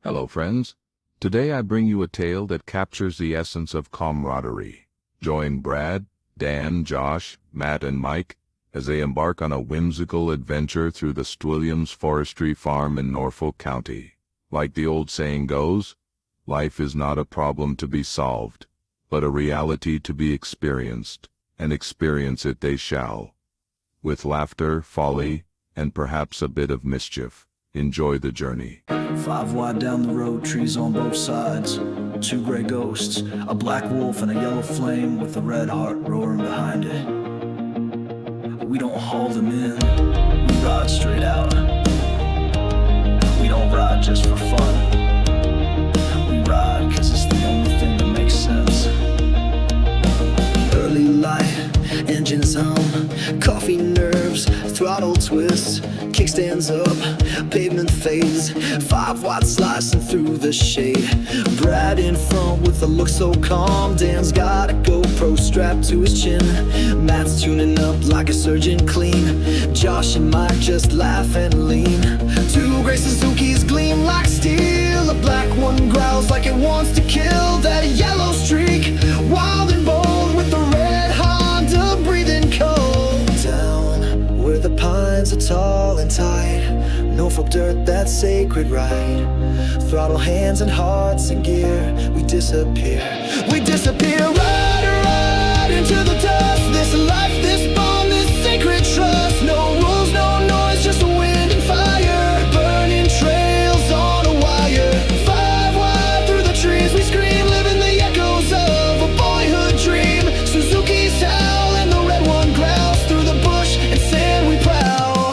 Hello, friends. Today I bring you a tale that captures the essence of camaraderie. Join Brad, Dan, Josh, Matt, and Mike as they embark on a whimsical adventure through the st.Williams forestry farm in Norfolk County. Like the old saying goes, life is not a problem to be solved, but a reality to be experienced, and experience it they shall. With laughter, folly, and perhaps a bit of mischief. Enjoy the journey. 5 wide down the road, trees on both sides, 2 gray ghosts, a black wolf and a yellow flame with a red heart roaring behind it. We don't haul them in, we ride straight out. We don't ride just for fun, we ride cause it's the only thing that makes sense. Early light, engines hum, coffee nerves, throttle twists, kickstands up, pavement fades, 5 wide slicing through the shade. Brad in front with a look so calm, Dan's got a GoPro strapped to his chin, Matt's tuning up like a surgeon clean, Josh and Mike just laugh and lean. 2 gray suzukis gleam like steel, a black one growls like it wants to kill. That yellow streak, wild and bold, with the red Honda breathing cold. Down where the pines are tall and tight, Norfolk dirt, that sacred right. Throttle hands and hearts in gear, we disappear. We disappear, ride into the dust. This life, this bond, this sacred trust. No rules, no noise, just wind and fire, burning trails on a wire. 5 wide through the trees we scream, living the echoes of a boyhood dream. Suzuki's howl and the red one growls, through the bush and sand we plow.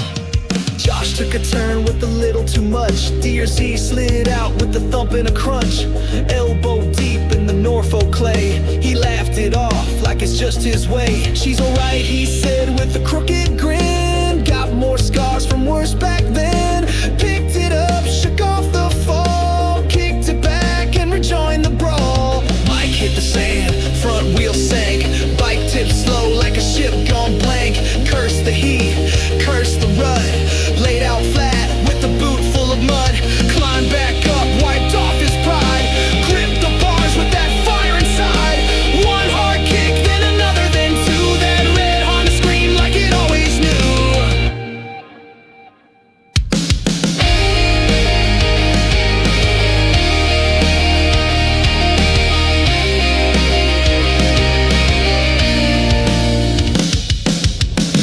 Josh took a turn with a little too much, DRZ slid out with a thump and a crunch. Elbow deep in the Norfolk clay, he laughed it off like it's just his way. She's alright, he said with a crooked grin, got more scars from worse back then. Picked it up, shook off the fall, kicked it back and rejoined the brawl. Mike hit the sand, front wheel sank, bike tipped slow like a ship gone blank. Cursed the heat, cursed the rut, laid out flat with a boot full of mud. Climbed back up, wiped off his pride, gripped the bars with that fire inside. 1 hard kick, then another, then 2. That red Honda screamed like it always knew.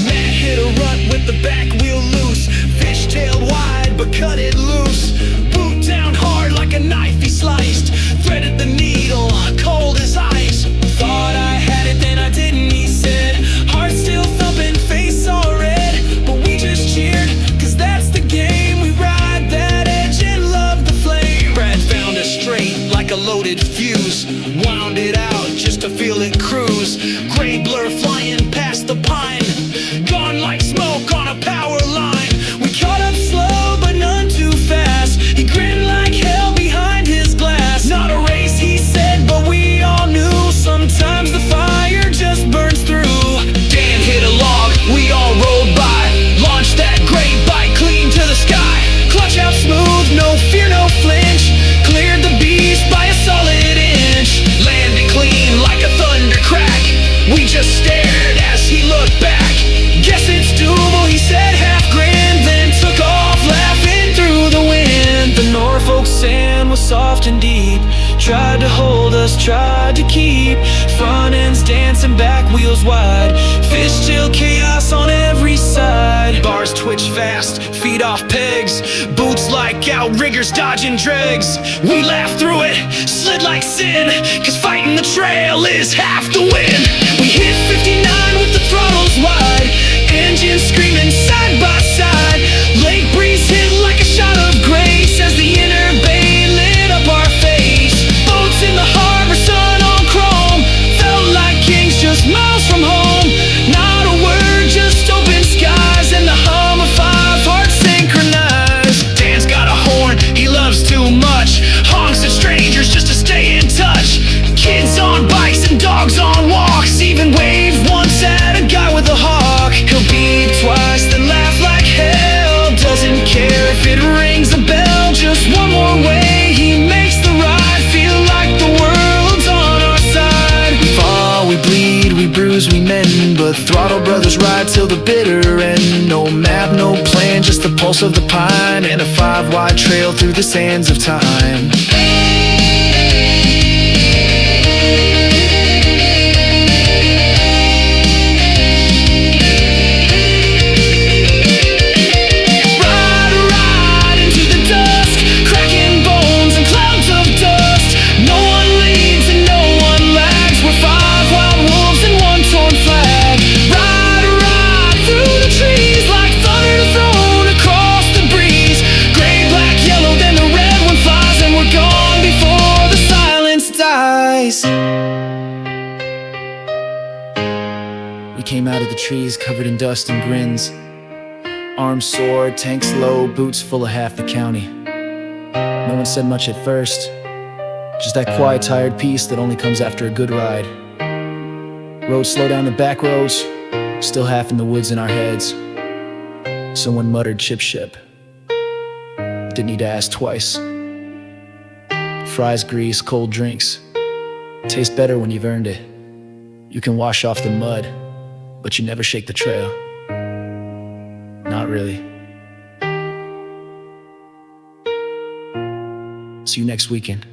Matt hit a rut with the back wheel loose, fishtailed wide but cut it loose. Boot down hard like a knife he sliced, threaded the needle, cold as ice. Thought I had it, then I didn't, he said. Heart still thumping, face all red, but we just cheered, cause that's the game. We ride that edge and love the flame. Brad found us straight like a loaded fuse, wound it out just to feel it cruise. Gray blur flying past the pine, gone like smoke on a power line. We caught up slow but none too fast, he grinned like hell behind his glass. Not a race, he said, but we all knew sometimes the fire just burns through. Dan hit a log, we all rolled by, launched that great bike clean to the sky. Clutch out smooth, no fear, no flinch, cleared the beast by a solid inch. Landed clean like a thunder crack, we just stared as he looked back. Guess it's doable, he said, half grin, then took off laughing through the wind. The Norfolk sand was soft and deep, tried to hold us, tried to keep. Front ends dancing, back wheels wide, fishtail chaos on every side. Bars twitch fast, feet off pegs, boots like outriggers dodging dregs. We laughed through it, slid like sin, cause fighting the trail is half the win. We hit 59 with the throttles wide, engine screaming side by side. Lake breeze hit like a shot of grace as the inner bay lit up our face. Boats in the harbor, sun on chrome, felt like kings just miles from home. Not a word, just open skies and the hum of 5 hearts synchronized. Dan's got a horn, he loves too much, honks at strangers just to stay in touch. Kids on bikes and dogs on walks, even waved once at a guy with a hawk. He'll beep twice, then laugh like hell, doesn't care if it rings a bell, just one trail, brothers ride till the bitter end. No map, no plan, just the pulse of the pine, and a 5-wide trail through the sands of time. We came out of the trees covered in dust and grins, arms sore, tanks low, boots full of half the county. No one said much at first, just that quiet, tired peace that only comes after a good ride. Roads slow down the back roads, still half in the woods in our heads. Someone muttered chip ship. Didn't need to ask twice. Fries, grease, cold drinks. Tastes better when you've earned it. You can wash off the mud, but you never shake the trail. Not really. See you next weekend.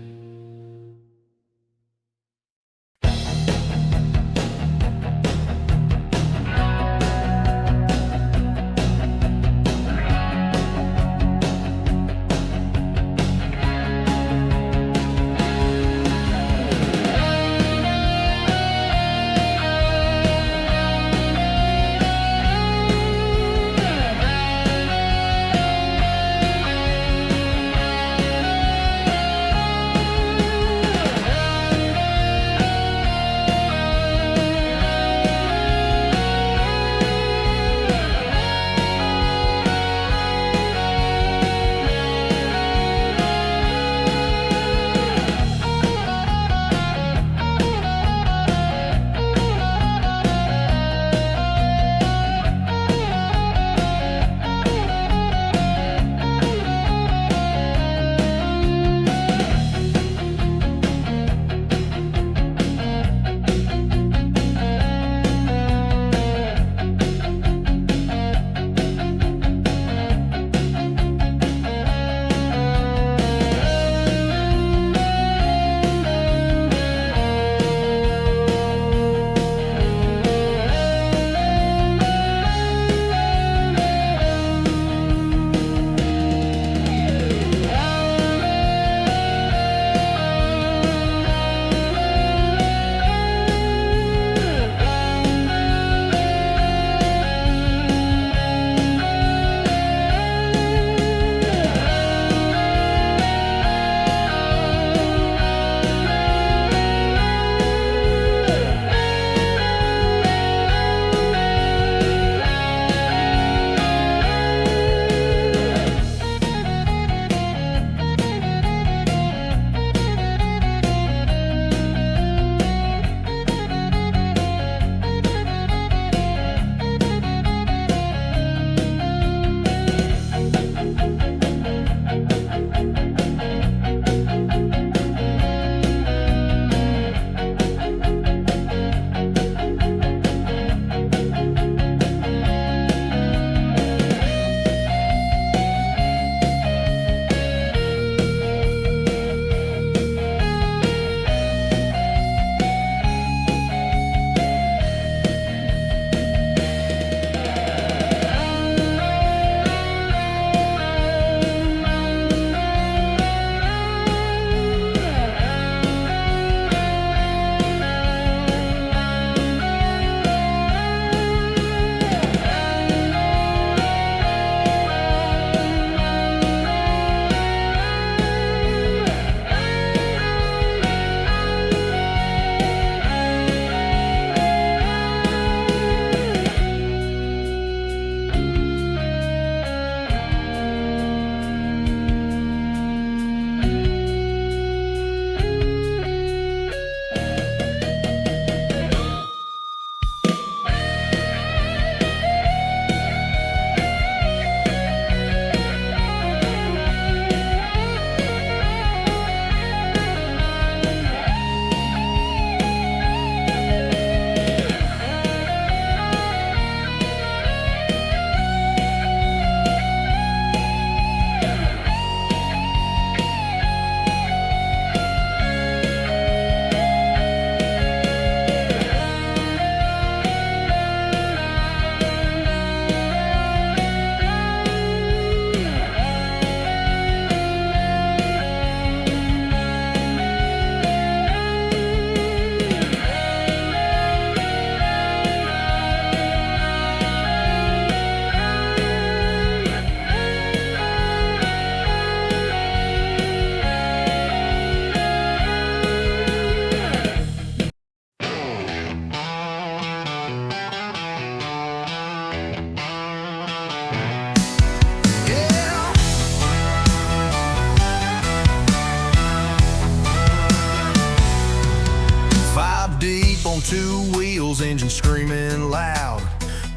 on two wheels, engine screaming loud.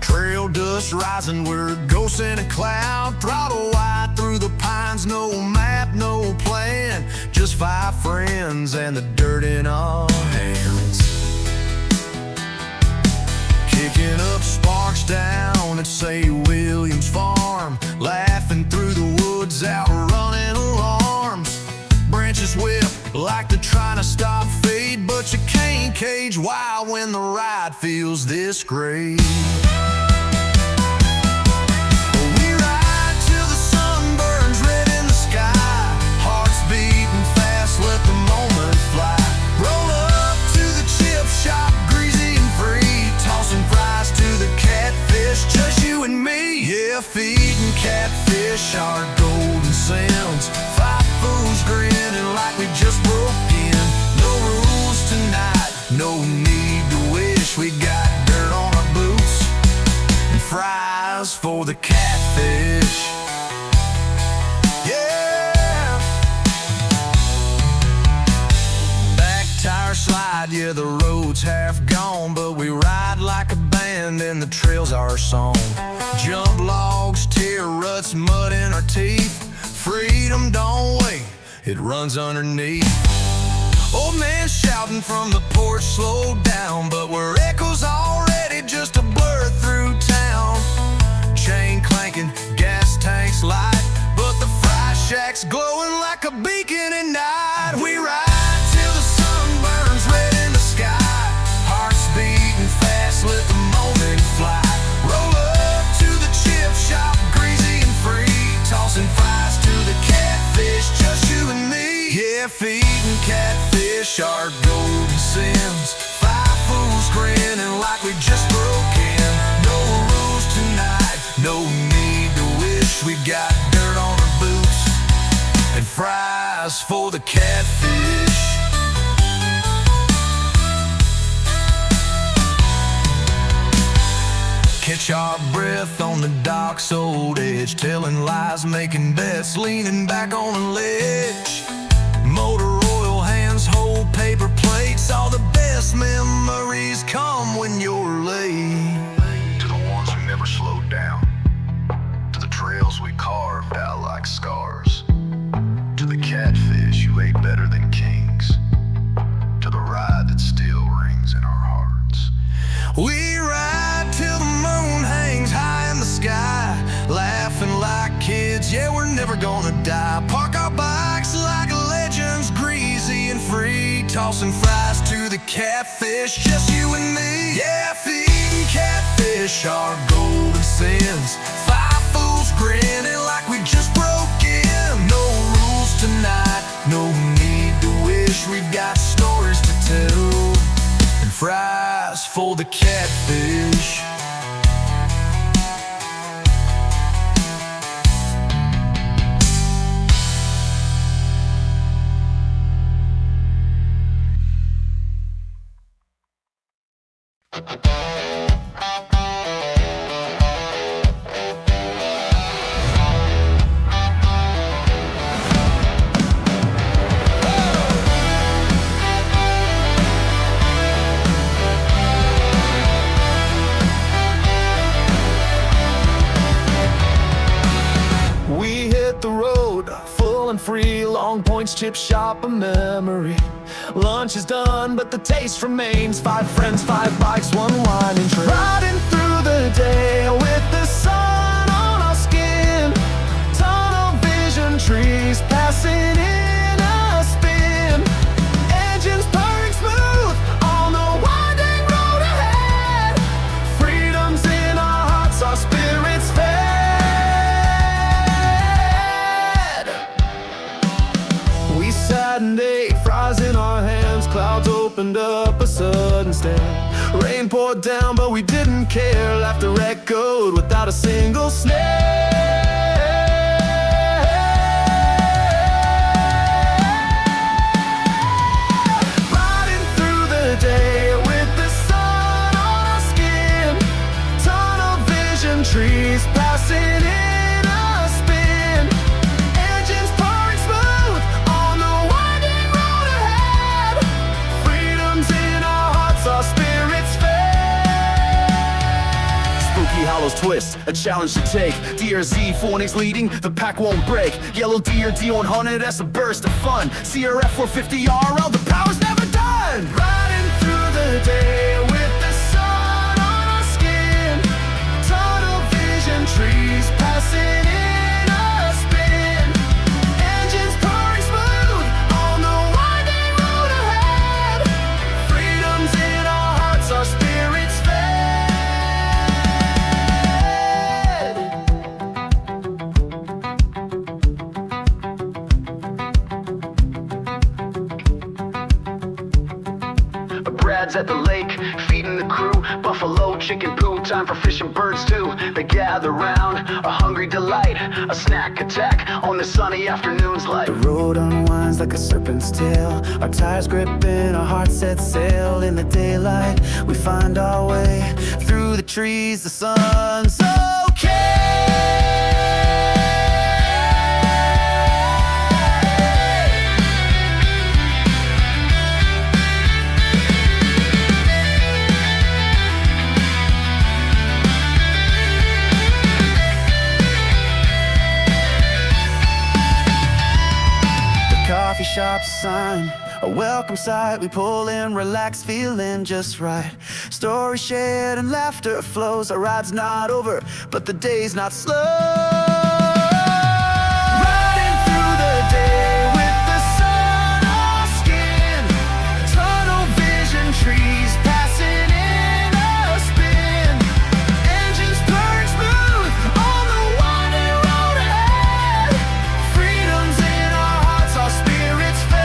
Trail dust rising, we're a ghost in a cloud. Throttle wide through the pines, no map, no plan. Just five friends and the dirt in our hands. Kicking up sparks down at St. Williams farm. Laughing through the woods, outrunning alarms. Branches whip like they're trying to stop fate, but you can't cage wild when the ride feels this great. We ride till the sun burns red in the sky. Hearts beating fast, let the moment fly. Roll up to the chip shop, greasy and free. Tossing fries to the catfish, just you and me. Yeah, feeding catfish our golden sands. Five fools grinning like we just broke in. No rules tonight, no need to wish. We got dirt on our boots and fries for the catfish. Yeah. Back tire slide, yeah, the road's half gone, but we ride like a band and the trail's our song. Jump logs, tear ruts, mud in our teeth. Freedom don't wait, it runs underneath. Old man shouting from the porch, slow down, but we're echoes already, just a blur through town. Chain clanking, gas tanks light, but the fry shack's glowing like a beacon at night. We ride till the sun burns red in the sky. Hearts beating fast, let the moment fly. Roll up to the chip shop, greasy and free. Tossing fries to the catfish, just you and me. Yeah, feeding catfish our golden sins. Five fools grinning like we just broke in. No rules tonight, no need to wish. We got dirt on our boots and fries for the catfish. Catch our breath on the dock's old edge, telling lies, making bets, leaning back on a ledge. Motor oil hands, hold paper plates. All the best memories come when you're late. To the ones who never slowed down, to the trails we carved out like scars, to the catfish you ate better than kings, to the ride that still rings in our hearts. We ride till the moon hangs high in the sky, laughing like kids, yeah, we're never gonna die. Park our bikes like legends, greasy and free. Tossing fries to the catfish, just you and me. Yeah, feeding catfish our golden sins. Five fools grinning like we just broke in. No rules tonight, no need to wish. We've got stories to tell and fries for the catfish. We hit the road, full and free. Long points, chip shop, a memory. Lunch is done, but the taste remains. Five friends, five bikes, one winding trail. Riding through the day with the sun on our skin. Tunnel vision, trees passing in a spin. Engines purring smooth on the winding road ahead. Freedom's in our hearts, our spirits fed. We sat and ate, fries in our hands. Clouds opened up a sudden stare. Rain poured down, but we didn't care. Laughter echoed without a single snare. Riding through the day with the sun on our skin. Tunnel vision, trees passing in a spin. Engines purring smooth on the winding road ahead. Freedom's in our hearts, our spirit. twist, a challenge to take. DRZ, Phoenix leading, the pack won't break. Yellow deer, D100, that's a burst of fun. CRF 450 RL, the power's never done. Riding through the day with the sun on our skin. Tunnel vision, trees passing in a spin. Engines purring smooth on the winding road ahead. Freedom's in our hearts, our spirits fed. Brad's at the lake, feeding the crew. Buffalo, chicken poo, time for fish and birds too. They gather round, a hungry delight. A snack attack on the sunny afternoon's light. The road unwinds like a serpent's tail. Our tires gripping, our hearts set sail. In the daylight, we find our way. Through the trees, the sun's okay. Coffee shop sign, a welcome sight. We pull in, relax, feeling just right. Story shared and laughter flows. Our ride's not over, but the day's not slow. Riding through the day with the sun on our skin. Tunnel vision, trees passing in a spin. Engines purring smooth on the winding road ahead. Freedom's in our hearts, our spirits fed.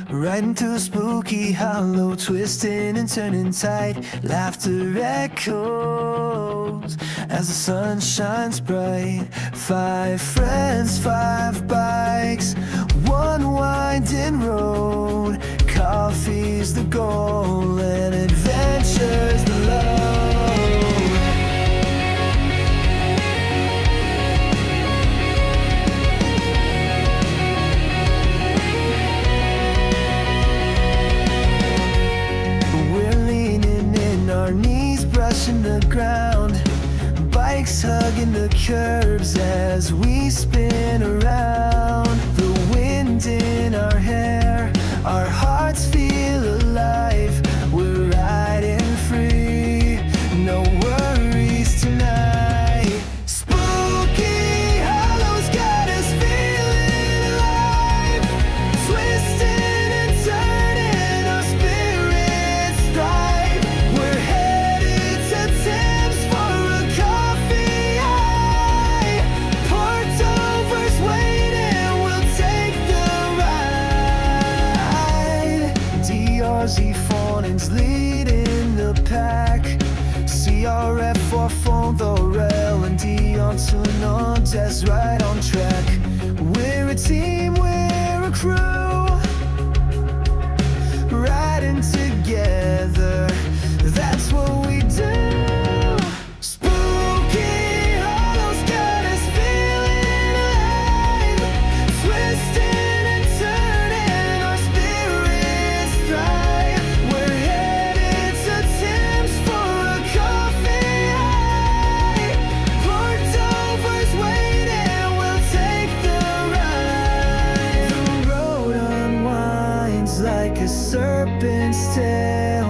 Riding through a spooky hollow, twisting and turning tight. Laughter echoes as the sun shines bright. 5 friends, 5 bikes, one winding road. Coffee's the goal and adventure's the load. We're leaning in, our knees brushing the ground. Bikes hugging the curbs as we spin around. The wind in our hair, our hearts feel alive. We're riding free, no worries tonight. Spooky hollows got us feeling alive. Twisting and turning, our spirits thrive. We're headed to Tim's for a coffee high. Port Over's waiting, we'll take the ride. DRZ Fawning's leading the pack. CRF for phone, the rail, and Dion Tunantes right on track. We're a team, we're a crew, riding together, that's what we do. Spooky hollows got us feeling alive. Twisting and turning, our spirits thrive. We're headed to Tim's for a coffee high. Port Over's waiting, we'll take the ride. The road unwinds like a serpent's tail.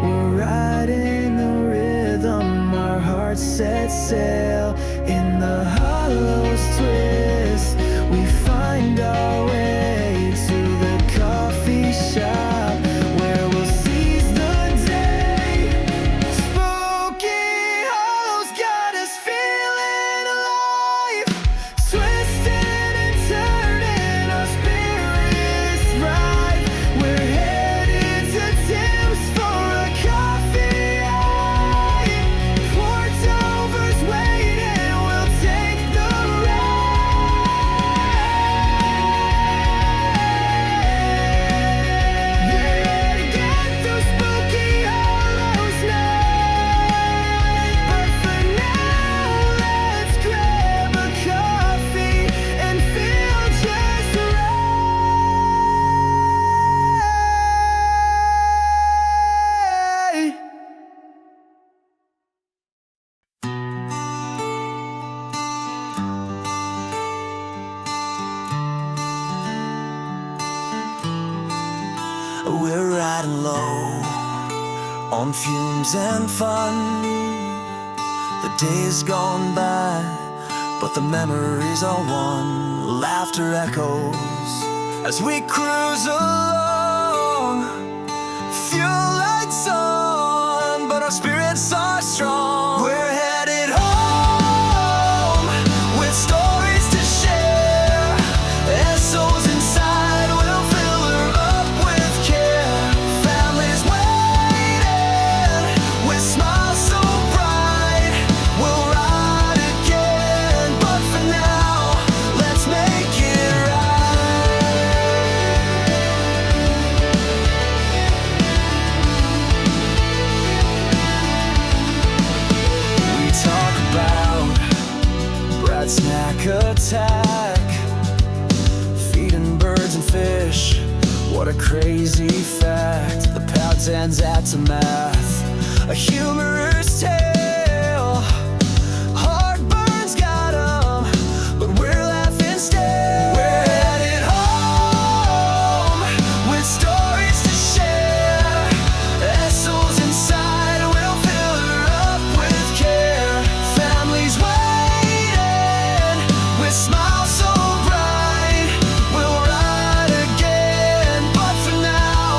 We're riding the rhythm, our hearts set sail. In the hollows twist, we find our way to the coffee shop where we'll seize the day. Spooky hollows got us feeling alive. Twisting and turning, our spirits thrive. We're headed to Tim's for a coffee high. Port Over's waiting, we'll take the ride. Yeah, to get through spooky hollows night. But for now, let's grab a coffee and feel just right. We're riding low on fumes and fun. The days gone by, but the memories are one. Laughter echoes as we cruise along. Fuel lights on, but our spirits are strong. We're headed home with stories to share. As souls inside, we'll fill her up with care. Families waiting with smiles so bright. We'll ride again, but for now, let's make it right. We talk about Brad snack attack, feeding birds and fish. What a crazy fact. The pounds ends at to math. A humorous tale. Heartburn's got 'em, but we're laughing still. We're headed home with stories to share. As souls inside, we'll fill her up with care. Families waiting with smiles so bright. We'll ride again, but for now,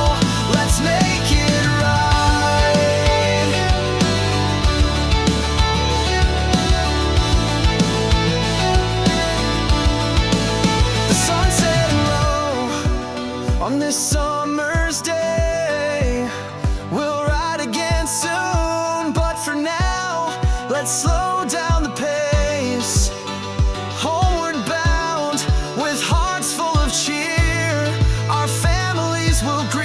let's make it right. summer's day. We'll ride again soon, but for now, let's slow down the pace. Homeward bound with hearts full of cheer, our families will greet